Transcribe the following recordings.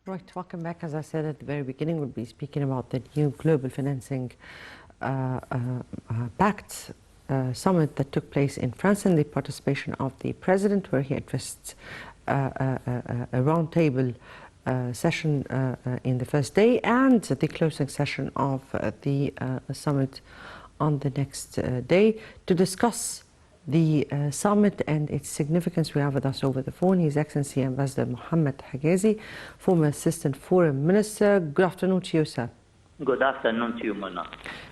Right, welcome back. As I said at the very beginning, we'll be speaking about the new global financing pact summit that took place in France and the participation of the president, where he addressed a roundtable session in the first day and the closing session of the summit on the next day to discuss the summit and its significance. We have with us over the phone His Excellency Ambassador Mohamad Hegazy, former Assistant Foreign Minister. Good afternoon to you, sir. Good afternoon to you, Mona.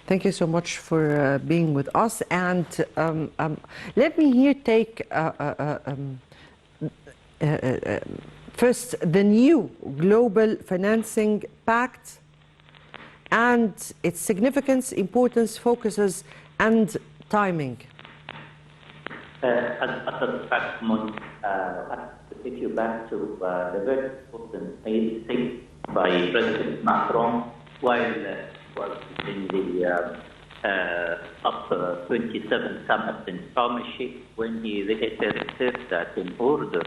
Thank you so much for being with us. And let me here take first the new Global Financing Pact and its significance, importance, focuses, and timing. As a fact, I take you back to the very important statement by President Macron while was in the +27 summit in Sharm el-Sheikh, when he reiterated that in order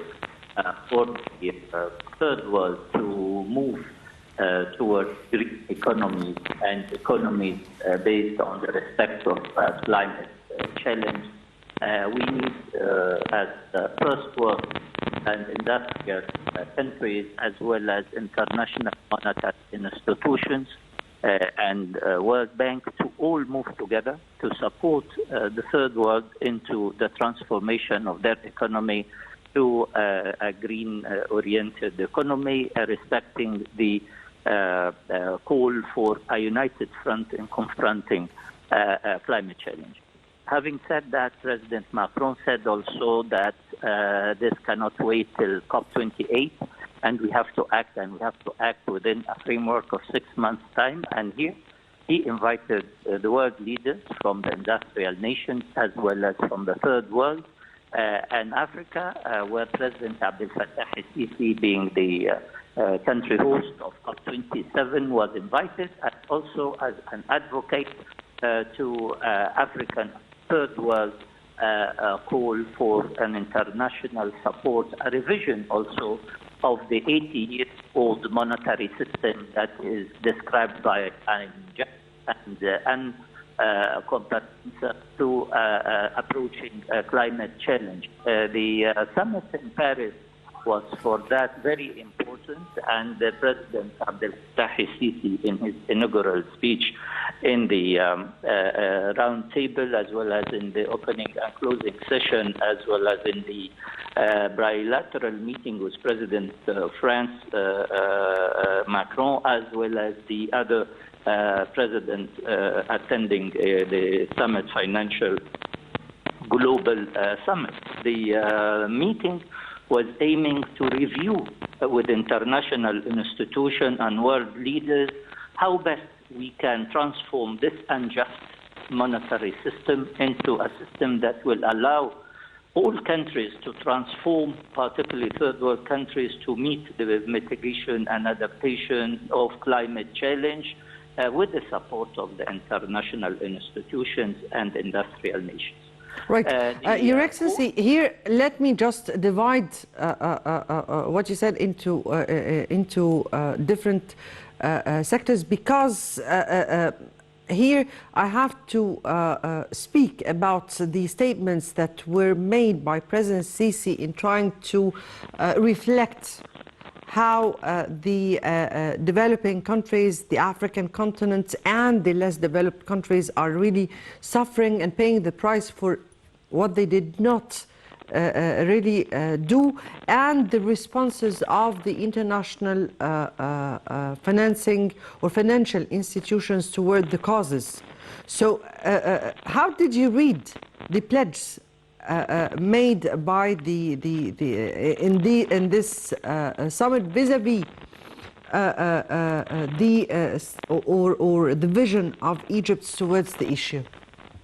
for the third world to move towards green economies and economies based on the respect of climate challenge, we need, as first world and industrial countries, as well as international monetary institutions and World Bank, to all move together to support the third world into the transformation of their economy to a green-oriented economy, respecting the call for a united front in confronting climate change. Having said that, President Macron said also that this cannot wait till COP28, and we have to act, and we have to act within a framework of 6 months' time. And here he invited the world leaders from the industrial nations as well as from the third world and Africa, where President Abdel Fattah el-Sisi, being the country host of COP27, was invited, and also as an advocate to African third world call for an international support, a revision also of the 80-year-old monetary system that is described by and comprehensive to approaching climate challenge. The summit in Paris was for that very important, and President Abdel Fattah el-Sisi, in his inaugural speech in the round table, as well as in the opening and closing session, as well as in the bilateral meeting with President France Macron, as well as the other president attending the summit, financial global summit. The meeting was aiming to review with international institutions and world leaders how best we can transform this unjust monetary system into a system that will allow all countries to transform, particularly third world countries, to meet the mitigation and adaptation of climate challenge with the support of the international institutions and industrial nations. Right. Your Excellency, here let me just divide what you said into different sectors, because here I have to speak about the statements that were made by President Sisi in trying to reflect how the developing countries, the African continent, and the less developed countries are really suffering and paying the price for what they did not really do, and the responses of the international financing or financial institutions toward the causes. So how did you read the pledge made by in this summit vis-a-vis the vision of Egypt towards the issue?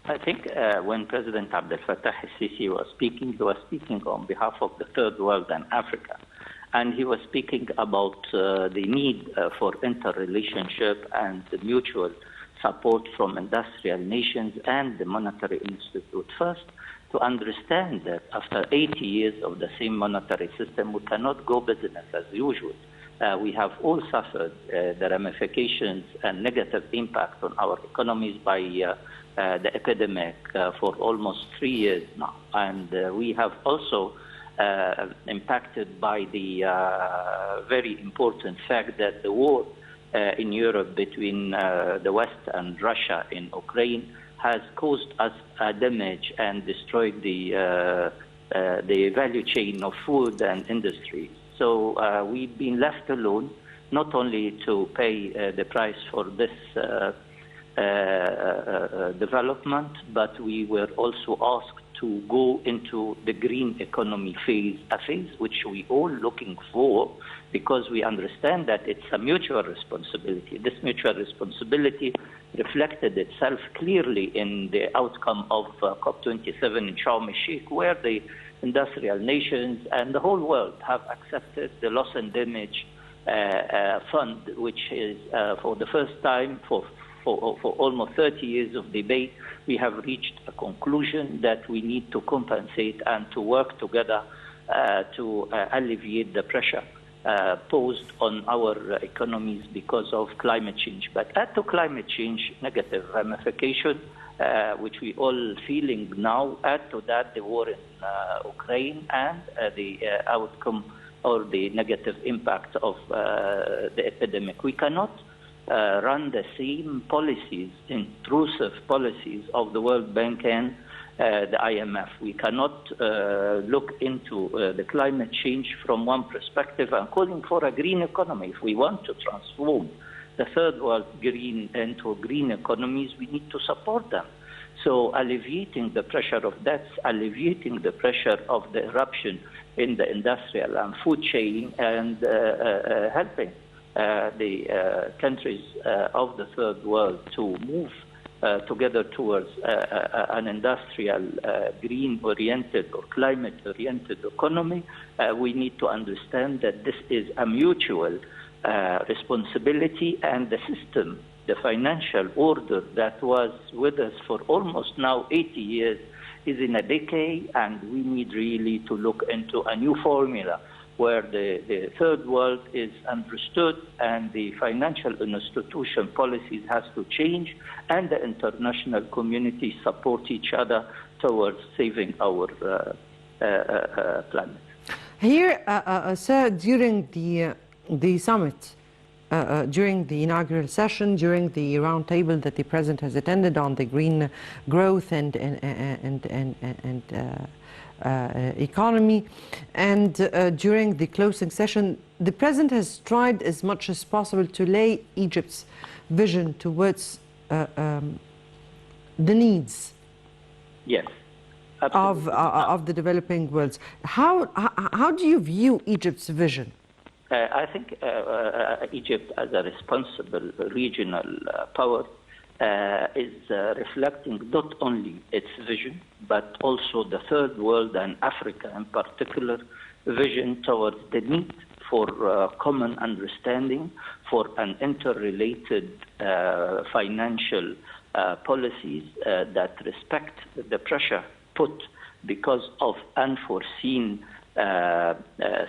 I think when President Abdel Fattah el-Sisi was speaking, he was speaking on behalf of the third world and Africa. And he was speaking about the need for interrelationship and the mutual support from industrial nations and the Monetary Institute. First, to understand that after 80 years of the same monetary system, we cannot go business as usual. We have all suffered the ramifications and negative impact on our economies by the epidemic for almost 3 years now. And we have also impacted by the very important fact that the war in Europe between the West and Russia in Ukraine has caused us damage and destroyed the value chain of food and industry. So we've been left alone, not only to pay the price for this development, but we were also asked to go into the green economy phase, a phase which we all looking for, because we understand that it's a mutual responsibility. This mutual responsibility reflected itself clearly in the outcome of COP27 in Sharm el-Sheikh, where the industrial nations and the whole world have accepted the loss and damage fund, which is for the first time for almost 30 years of debate, we have reached a conclusion that we need to compensate and to work together to alleviate the pressure posed on our economies because of climate change. But add to climate change negative ramification, which we all feeling now, add to that the war in Ukraine and the outcome or the negative impact of the epidemic. We cannot run the same policies, intrusive policies of the World Bank and the IMF. We cannot look into the climate change from one perspective and calling for a green economy. If we want to transform the third world green into green economies, we need to support them. So alleviating the pressure of debts, alleviating the pressure of the eruption in the industrial and food chain, and helping the countries of the third world to move together towards an industrial, green-oriented or climate-oriented economy, we need to understand that this is a mutual responsibility, and the system, the financial order that was with us for almost now 80 years is in a decay, and we need really to look into a new formula where the third world is understood and the financial institution policies has to change, and the international community support each other towards saving our planet. Here, sir, during the summit, during the inaugural session, during the roundtable that the President has attended on the green growth and economy, and during the closing session, the President has tried as much as possible to lay Egypt's vision towards the needs Yes, of the developing world. How do you view Egypt's vision? I think Egypt, as a responsible regional power, is reflecting not only its vision, but also the third world and Africa in particular vision towards the need for common understanding, for an interrelated financial policies that respect the pressure put because of unforeseen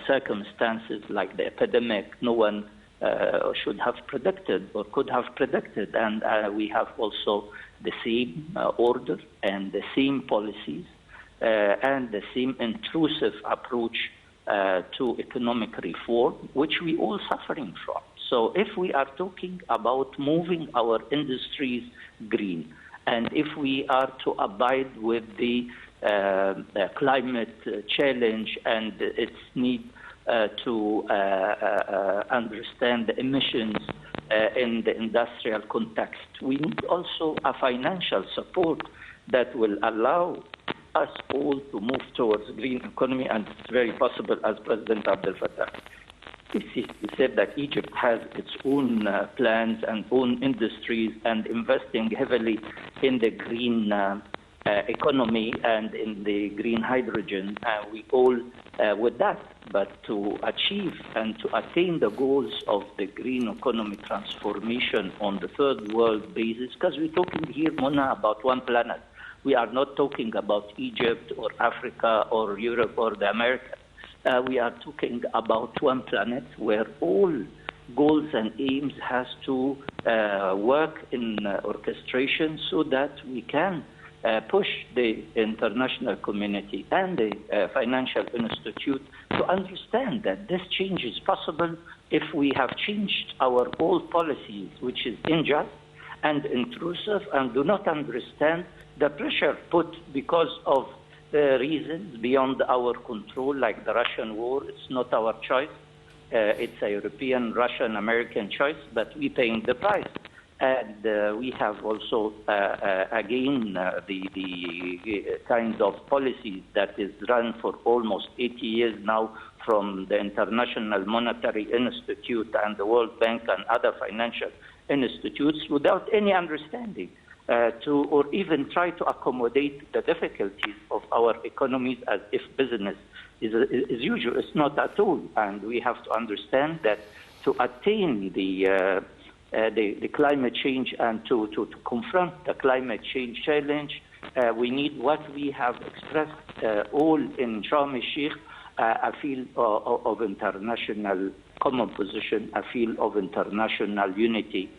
circumstances like the epidemic. No one should have predicted or could have predicted, and we have also the same order and the same policies and the same intrusive approach to economic reform, which we all suffering from. So if we are talking about moving our industries green, and if we are to abide with the climate challenge and its need to understand the emissions in the industrial context, we need also a financial support that will allow us all to move towards green economy, and it's very possible, as President Abdel Fattah he said, that Egypt has its own plans and own industries and investing heavily in the green economy and in the green hydrogen. We all with that, but to achieve and to attain the goals of the green economy transformation on the third world basis, because we're talking here, Mona, about one planet. We are not talking about Egypt or Africa or Europe or the Americas. we are talking about one planet where all goals and aims has to work in orchestration so that we can push the international community and the financial institute to understand that this change is possible if we have changed our old policies, which is unjust and intrusive, and do not understand the pressure put because of reasons beyond our control, like the Russian war. It's not our choice. It's a European, Russian, American choice, but we're paying the price. And we have also, again, the kind of policies that is run for almost 80 years now from the International Monetary Institute and the World Bank and other financial institutes without any understanding or even try to accommodate the difficulties of our economies as if business is usual. It's not at all. And we have to understand that to attain the climate change and to confront the climate change challenge, we need what we have expressed all in Sharm el-Sheikh, a field of international common position, a field of international unity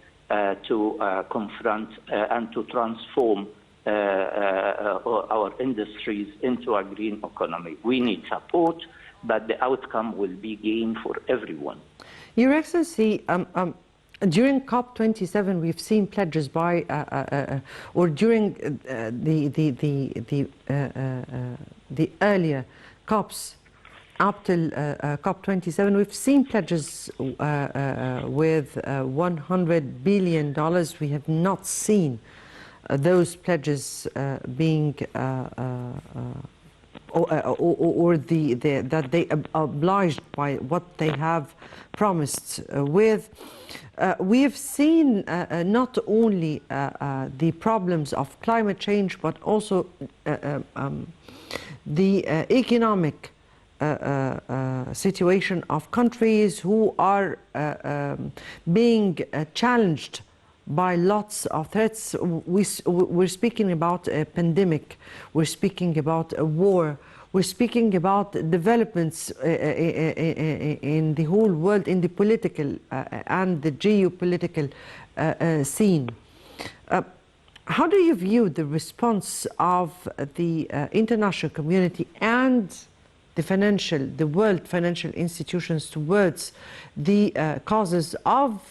to confront and to transform our industries into a green economy. We need support, but the outcome will be gain for everyone. Your Excellency, during COP27, we've seen pledges by, or during the earlier COPs up till COP27, we've seen pledges with $100 billion. We have not seen those pledges being that they obliged by what they have promised with. We have seen not only the problems of climate change, but also the economic situation of countries who are being challenged by lots of threats. We're speaking about a pandemic, we're speaking about a war, we're speaking about developments in the whole world, in the political and the geopolitical scene. How do you view the response of the international community and the world financial institutions towards the causes of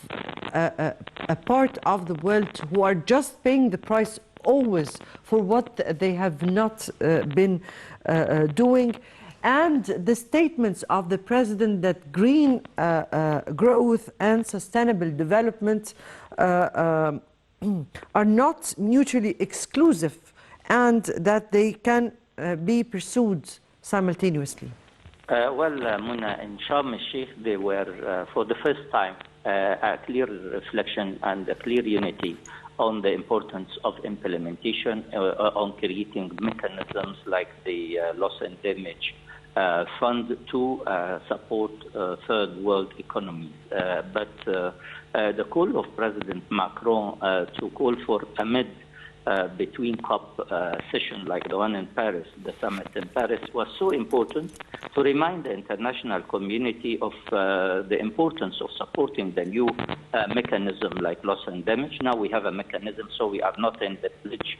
a part of the world who are just paying the price always for what they have not been doing, and the statements of the president that green growth and sustainable development are not mutually exclusive and that they can be pursued simultaneously? Muna, in Sharm el-Sheikh, they were, for the first time, a clear reflection and a clear unity on the importance of implementation, on creating mechanisms like the loss and damage fund to support third world economies. But the call of President Macron to call for a between COP session like the one in Paris, the summit in Paris, was so important to remind the international community of the importance of supporting the new mechanism like loss and damage. Now we have a mechanism, so we are not in the pledge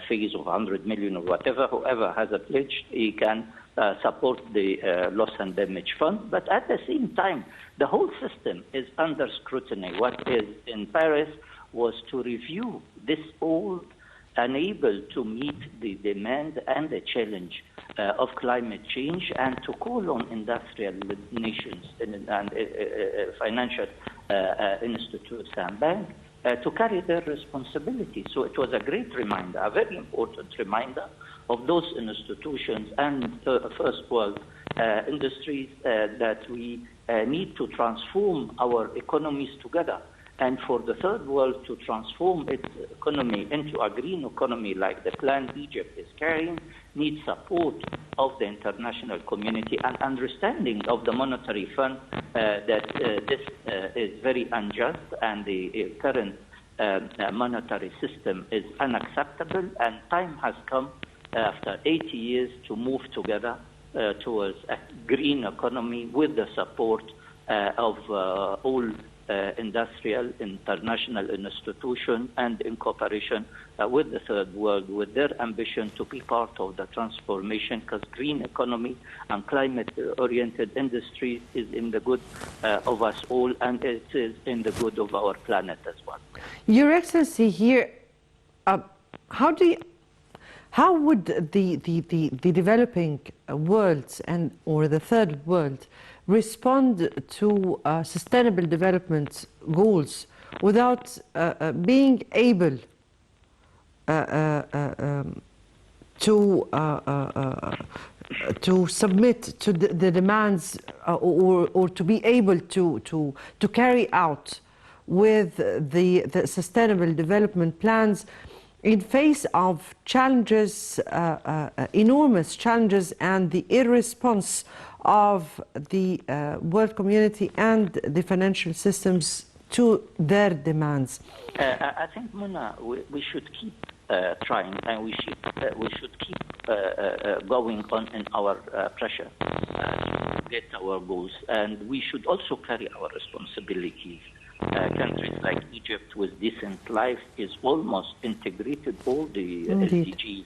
phase of 100 million or whatever. Whoever has a pledge, he can support the loss and damage fund. But at the same time, the whole system is under scrutiny. What is in Paris was to review this old unable to meet the demand and the challenge of climate change, and to call on industrial nations and financial institutes and banks to carry their responsibility. So it was a great reminder, a very important reminder of those institutions and first world industries that we need to transform our economies together. And for the third world to transform its economy into a green economy like the plan Egypt is carrying, needs support of the international community and understanding of the monetary fund that this is very unjust and the current monetary system is unacceptable, and time has come after 80 years to move together towards a green economy with the support of all industrial, international institutions, and in cooperation with the third world, with their ambition to be part of the transformation, because green economy and climate-oriented industry is in the good of us all, and it is in the good of our planet as well. Your Excellency, here, how would the developing world or the third world respond to sustainable development goals without being able to submit to the demands or to be able to carry out with the sustainable development plans in face of challenges, enormous challenges, and the irresponse of the world community and the financial systems to their demands? I think, Mona, we should keep trying, and we should keep going on in our pressure to get our goals, and we should also carry our responsibilities. Countries like Egypt with decent life is almost integrated all the SDGs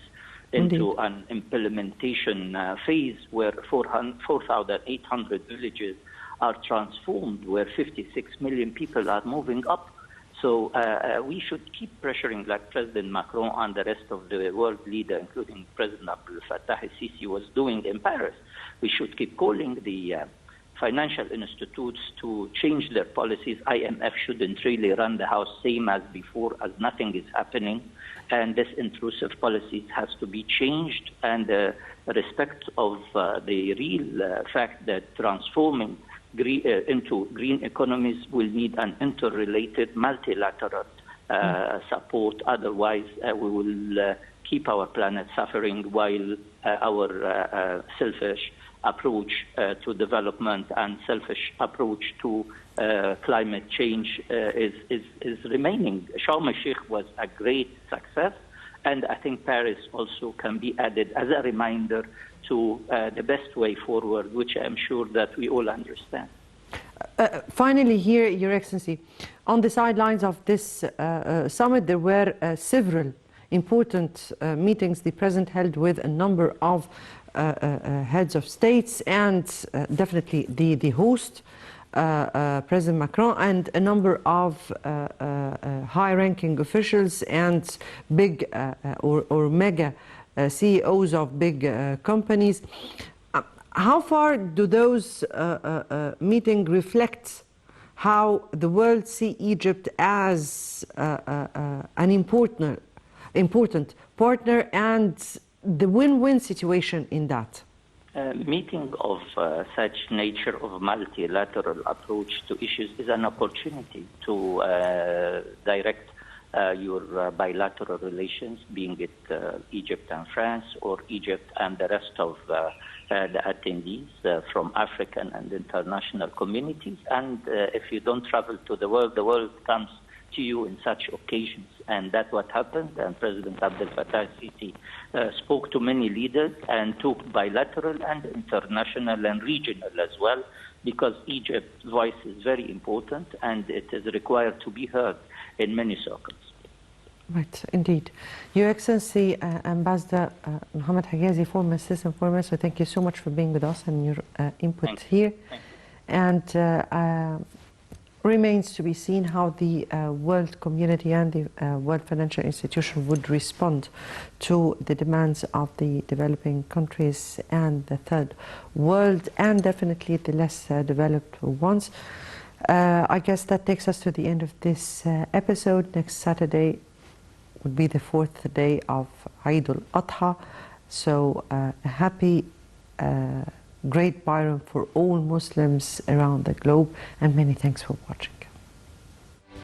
into an implementation phase where 4,800 villages are transformed, where 56 million people are moving up. So we should keep pressuring, like President Macron and the rest of the world leader, including President Abdel Fattah al-Sisi was doing in Paris. We should keep calling the financial institutes to change their policies. IMF shouldn't really run the house same as before, as nothing is happening. And this intrusive policies has to be changed, and respect of the real fact that transforming into green economies will need an interrelated multilateral support. Otherwise, we will keep our planet suffering while our selfish approach to development and selfish approach to climate change is remaining. Sharm el-Sheikh was a great success, and I think Paris also can be added as a reminder to the best way forward, which I'm sure that we all understand. Finally here, Your Excellency, on the sidelines of this summit, there were several important meetings the President held with a number of heads of states and definitely the host, President Macron, and a number of high-ranking officials and big or mega CEOs of big companies. How far do those meetings reflect how the world see Egypt as an important partner and the win-win situation in that? Meeting of such nature of multilateral approach to issues is an opportunity to direct your bilateral relations, being it Egypt and France or Egypt and the rest of the attendees from African and international communities. And if you don't travel to the world comes to you in such occasions. And that's what happened. And President Abdel Fattah al-Sisi spoke to many leaders and took bilateral and international and regional as well, because Egypt's voice is very important and it is required to be heard in many circles. Right, indeed. Your Excellency, Ambassador Mohamad Hegazy, former Assistant Foreign Minister, thank you so much for being with us and your input here. And remains to be seen how the world community and the world financial institution would respond to the demands of the developing countries and the third world, and definitely the less developed ones. I guess that takes us to the end of this episode. Next Saturday would be the 4th day of Eid al-Adha. So a happy Great Byram for all Muslims around the globe, and many thanks for watching.